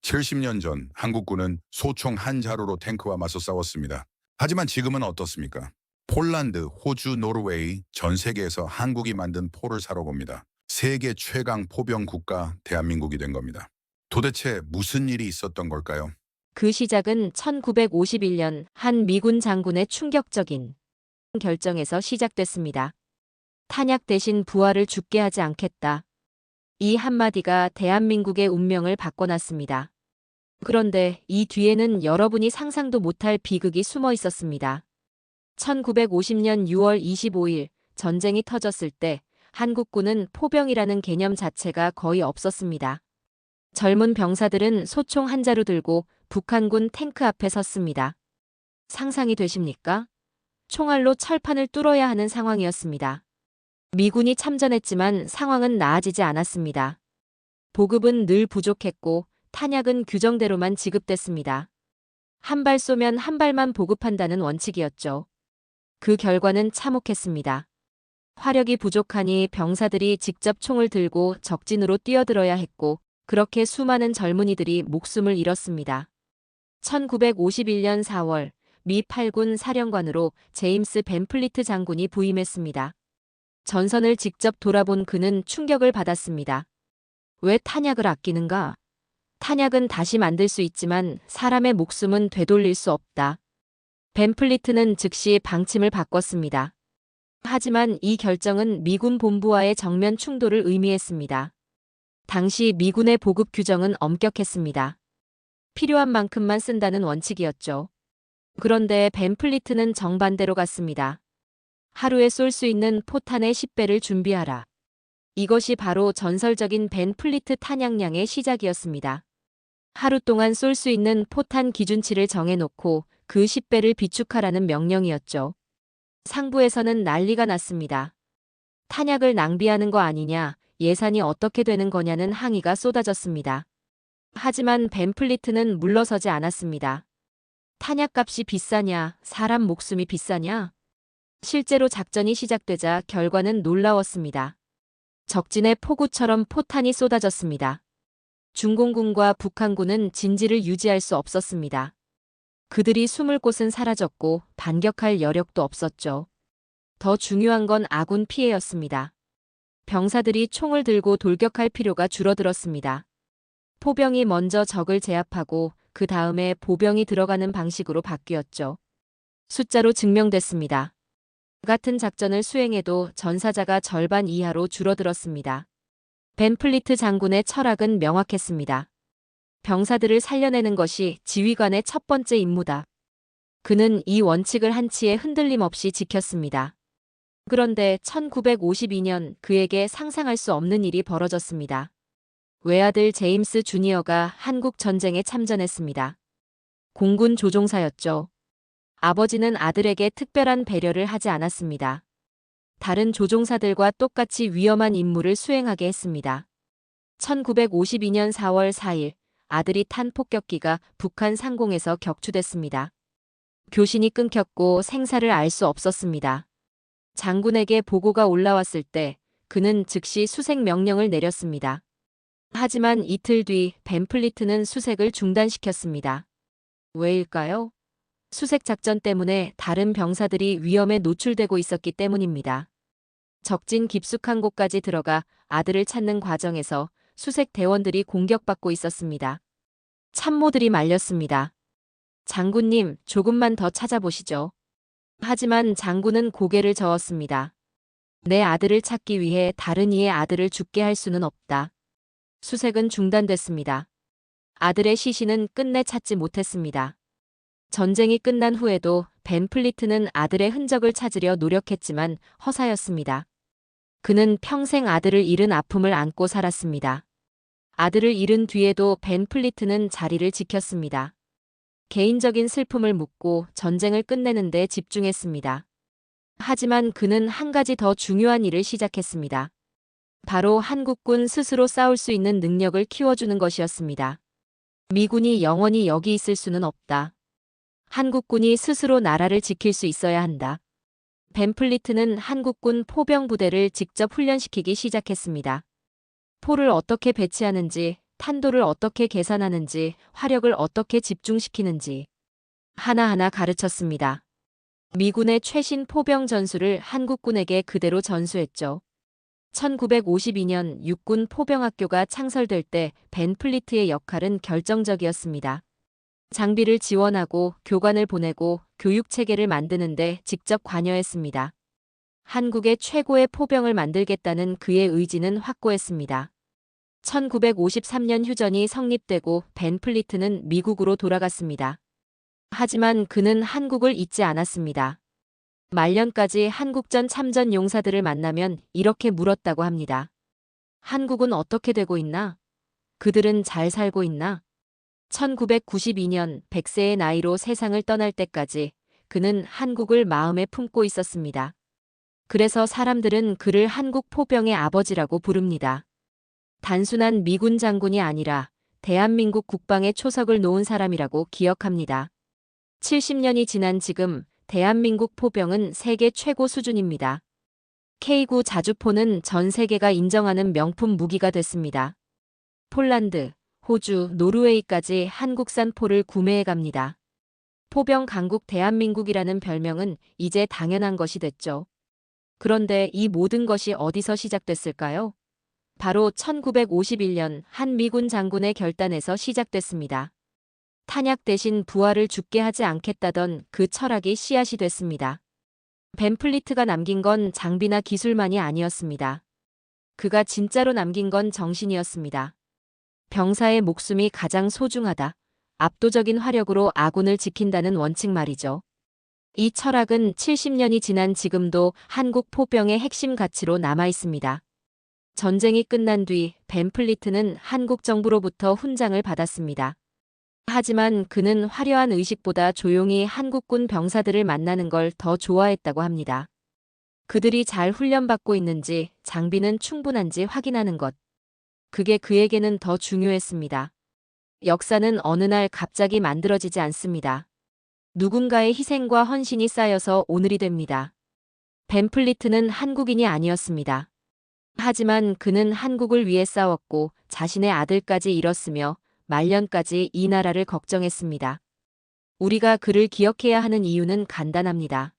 70년 전 한국군은 소총 한 자루로 탱크와 맞서 싸웠습니다. 하지만 지금은 어떻습니까? 폴란드, 호주, 노르웨이 전 세계에서 한국이 만든 포를 사러 옵니다. 세계 최강 포병 국가 대한민국이 된 겁니다. 도대체 무슨 일이 있었던 걸까요? 그 시작은 1951년 한 미군 장군의 충격적인 결정에서 시작됐습니다. 탄약 대신 부하를 죽게 하지 않겠다. 이 한마디가 대한민국의 운명을 바꿔놨습니다. 그런데 이 뒤에는 여러분이 상상도 못할 비극이 숨어 있었습니다. 1950년 6월 25일 전쟁이 터졌을 때 한국군은 포병이라는 개념 자체가 거의 없었습니다. 젊은 병사들은 소총 한 자루 들고 북한군 탱크 앞에 섰습니다. 상상이 되십니까? 총알로 철판을 뚫어야 하는 상황이었습니다. 미군이 참전했지만 상황은 나아지지 않았습니다. 보급은 늘 부족했고 탄약은 규정대로만 지급됐습니다. 한 발 쏘면 한 발만 보급한다는 원칙이었죠. 그 결과는 참혹했습니다. 화력이 부족하니 병사들이 직접 총을 들고 적진으로 뛰어들어야 했고 그렇게 수많은 젊은이들이 목숨을 잃었습니다. 1951년 4월 미 8군 사령관으로 제임스 벤플리트 장군이 부임했습니다. 전선을 직접 돌아본 그는 충격을 받았습니다. 왜 탄약을 아끼는가? 탄약은 다시 만들 수 있지만 사람의 목숨은 되돌릴 수 없다. 벤플리트는 즉시 방침을 바꿨습니다. 하지만 이 결정은 미군 본부와의 정면 충돌을 의미했습니다. 당시 미군의 보급 규정은 엄격했습니다. 필요한 만큼만 쓴다는 원칙이었죠. 그런데 벤플리트는 정반대로 갔습니다. 하루에 쏠 수 있는 포탄의 10배를 준비하라. 이것이 바로 전설적인 벤플리트 탄약량의 시작이었습니다. 하루 동안 쏠 수 있는 포탄 기준치를 정해놓고 그 10배를 비축하라는 명령이었죠. 상부에서는 난리가 났습니다. 탄약을 낭비하는 거 아니냐, 예산이 어떻게 되는 거냐는 항의가 쏟아졌습니다. 하지만 벤플리트는 물러서지 않았습니다. 탄약값이 비싸냐, 사람 목숨이 비싸냐? 실제로 작전이 시작되자 결과는 놀라웠습니다. 적진의 폭우처럼 포탄이 쏟아졌습니다. 중공군과 북한군은 진지를 유지할 수 없었습니다. 그들이 숨을 곳은 사라졌고 반격할 여력도 없었죠. 더 중요한 건 아군 피해였습니다. 병사들이 총을 들고 돌격할 필요가 줄어들었습니다. 포병이 먼저 적을 제압하고 그 다음에 보병이 들어가는 방식으로 바뀌었죠. 숫자로 증명됐습니다. 같은 작전을 수행해도 전사자가 절반 이하로 줄어들었습니다. 벤플리트 장군의 철학은 명확했습니다. 병사들을 살려내는 것이 지휘관의 첫 번째 임무다. 그는 이 원칙을 한치의 흔들림 없이 지켰습니다. 그런데 1952년 그에게 상상할 수 없는 일이 벌어졌습니다. 외아들 제임스 주니어가 한국 전쟁에 참전했습니다. 공군 조종사였죠. 아버지는 아들에게 특별한 배려를 하지 않았습니다. 다른 조종사들과 똑같이 위험한 임무를 수행하게 했습니다. 1952년 4월 4일 아들이 탄 폭격기가 북한 상공에서 격추됐습니다. 교신이 끊겼고 생사를 알 수 없었습니다. 장군에게 보고가 올라왔을 때 그는 즉시 수색 명령을 내렸습니다. 하지만 이틀 뒤 벤플리트는 수색을 중단시켰습니다. 왜일까요? 수색 작전 때문에 다른 병사들이 위험에 노출되고 있었기 때문입니다. 적진 깊숙한 곳까지 들어가 아들을 찾는 과정에서 수색 대원들이 공격받고 있었습니다. 참모들이 말렸습니다. 장군님, 조금만 더 찾아보시죠. 하지만 장군은 고개를 저었습니다. 내 아들을 찾기 위해 다른 이의 아들을 죽게 할 수는 없다. 수색은 중단됐습니다. 아들의 시신은 끝내 찾지 못했습니다. 전쟁이 끝난 후에도 벤플리트는 아들의 흔적을 찾으려 노력했지만 허사였습니다. 그는 평생 아들을 잃은 아픔을 안고 살았습니다. 아들을 잃은 뒤에도 벤플리트는 자리를 지켰습니다. 개인적인 슬픔을 묻고 전쟁을 끝내는 데 집중했습니다. 하지만 그는 한 가지 더 중요한 일을 시작했습니다. 바로 한국군 스스로 싸울 수 있는 능력을 키워주는 것이었습니다. 미군이 영원히 여기 있을 수는 없다. 한국군이 스스로 나라를 지킬 수 있어야 한다. 벤플리트는 한국군 포병 부대를 직접 훈련시키기 시작했습니다. 포를 어떻게 배치하는지, 탄도를 어떻게 계산하는지, 화력을 어떻게 집중시키는지 하나하나 가르쳤습니다. 미군의 최신 포병 전술을 한국군에게 그대로 전수했죠. 1952년 육군 포병학교가 창설될 때 벤 플리트의 역할은 결정적이었습니다. 장비를 지원하고 교관을 보내고 교육체계를 만드는데 직접 관여했습니다. 한국의 최고의 포병을 만들겠다는 그의 의지는 확고했습니다. 1953년 휴전이 성립되고 벤 플리트는 미국으로 돌아갔습니다. 하지만 그는 한국을 잊지 않았습니다. 말년까지 한국전 참전 용사들을 만나면 이렇게 물었다고 합니다. 한국은 어떻게 되고 있나? 그들은 잘 살고 있나? 1992년 100세의 나이로 세상을 떠날 때까지 그는 한국을 마음에 품고 있었습니다. 그래서 사람들은 그를 한국 포병의 아버지라고 부릅니다. 단순한 미군 장군이 아니라 대한민국 국방의 초석을 놓은 사람이라고 기억합니다. 70년이 지난 지금 대한민국 포병은 세계 최고 수준입니다. K9 자주포는 전 세계가 인정하는 명품 무기가 됐습니다. 폴란드, 호주, 노르웨이까지 한국산 포를 구매해 갑니다. 포병 강국 대한민국이라는 별명은 이제 당연한 것이 됐죠. 그런데 이 모든 것이 어디서 시작됐을까요? 바로 1951년 한 미군 장군의 결단에서 시작됐습니다. 탄약 대신 부하를 죽게 하지 않겠다던 그 철학이 씨앗이 됐습니다. 벤 플리트가 남긴 건 장비나 기술만이 아니었습니다. 그가 진짜로 남긴 건 정신이었습니다. 병사의 목숨이 가장 소중하다. 압도적인 화력으로 아군을 지킨다는 원칙 말이죠. 이 철학은 70년이 지난 지금도 한국 포병의 핵심 가치로 남아 있습니다. 전쟁이 끝난 뒤 벤 플리트는 한국 정부로부터 훈장을 받았습니다. 하지만 그는 화려한 의식보다 조용히 한국군 병사들을 만나는 걸 더 좋아했다고 합니다. 그들이 잘 훈련받고 있는지, 장비는 충분한지 확인하는 것. 그게 그에게는 더 중요했습니다. 역사는 어느 날 갑자기 만들어지지 않습니다. 누군가의 희생과 헌신이 쌓여서 오늘이 됩니다. 벤 플리트는 한국인이 아니었습니다. 하지만 그는 한국을 위해 싸웠고 자신의 아들까지 잃었으며 말년까지 이 나라를 걱정했습니다. 우리가 그를 기억해야 하는 이유는 간단합니다.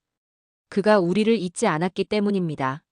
그가 우리를 잊지 않았기 때문입니다.